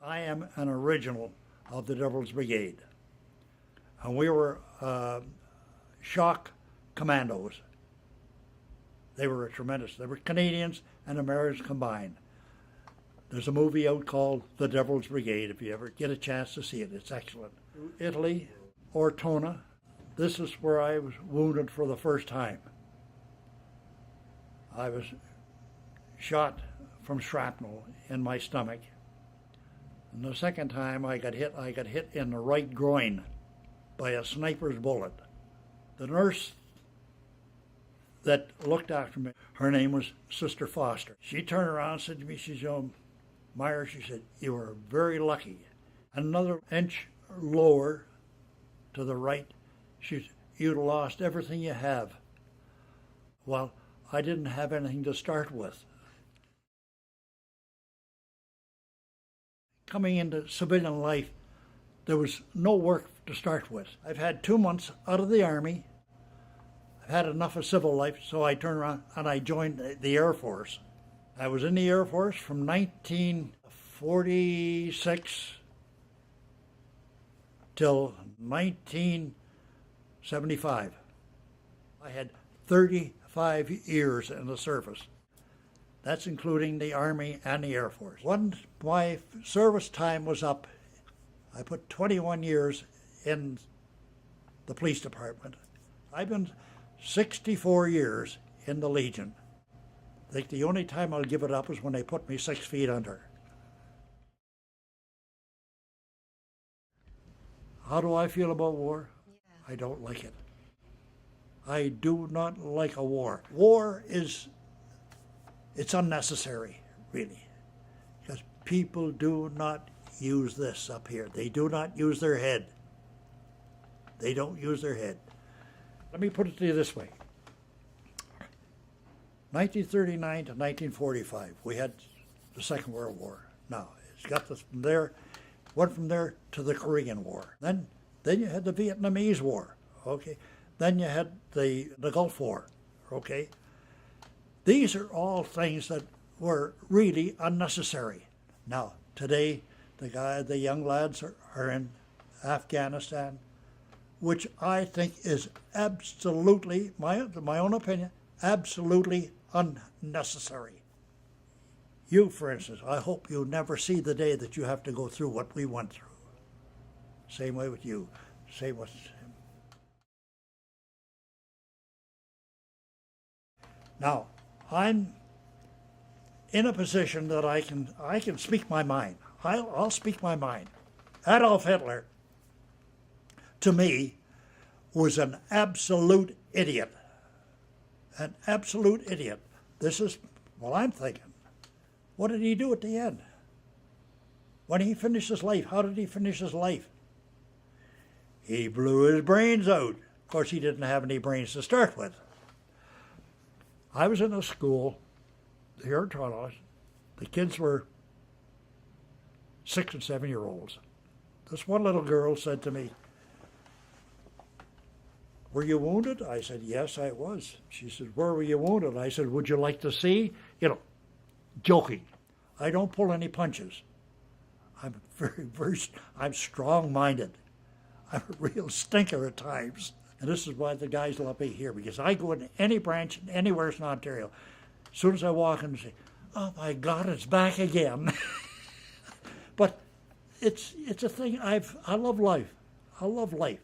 I am an original of the Devil's Brigade. And we were shock commandos. They were tremendous. They were Canadians and Americans combined. There's a movie out called The Devil's Brigade, if you ever get a chance to see it. It's excellent. Italy, Ortona. This is where I was wounded for the first time. I was shot from shrapnel in my stomach. And the second time I got hit in the right groin by a sniper's bullet. The nurse that looked after me, her name was Sister Foster. She turned around and said to me, she said, Myer, she said, you were very lucky. Another inch lower to the right, she said, you'd lost everything you have. Well, I didn't have anything to start with. Coming into civilian life, there was no work to start with. I've had 2 months out of the Army. I've had enough of civil life, so I turned around and I joined the Air Force. I was in the Air Force from 1946 till 1975. I had 35 years in the service. That's including the Army and the Air Force. When my service time was up, I put 21 years in the police department. I've been 64 years in the Legion. I think the only time I'll give it up is when they put me 6 feet under. How do I feel about war? I don't like it. I do not like a war. War is, it's unnecessary, really, because people do not use this up here. They do not use their head. They don't use their head. Let me put it to you this way. 1939 to 1945, we had the Second World War. Now, it's got this from there, went from there to the Korean War. Then you had the Vietnamese War, okay? Then you had the Gulf War, okay? These are all things that were really unnecessary. Now, today, the young lads are in Afghanistan, which I think is absolutely, my own opinion, absolutely unnecessary. You, for instance, I hope you never see the day that you have to go through what we went through. Same way with you. Same with him. Now, I'm in a position that I can speak my mind. I'll speak my mind. Adolf Hitler, to me, was an absolute idiot. An absolute idiot. This is what I'm thinking. What did he do at the end? When he finished his life, how did he finish his life? He blew his brains out. Of course, he didn't have any brains to start with. I was in a school here in Toronto. The kids were 6 and 7 year olds. This one little girl said to me, "Were you wounded?" I said, "Yes, I was." She said, "Where were you wounded?" I said, "Would you like to see?" Joking. I don't pull any punches. I'm I'm strong-minded. I'm a real stinker at times. And this is why the guys love me here, because I go in any branch anywhere in Ontario. As soon as I walk in and say, "Oh my God, it's back again." But it's a thing. I love life. I love life.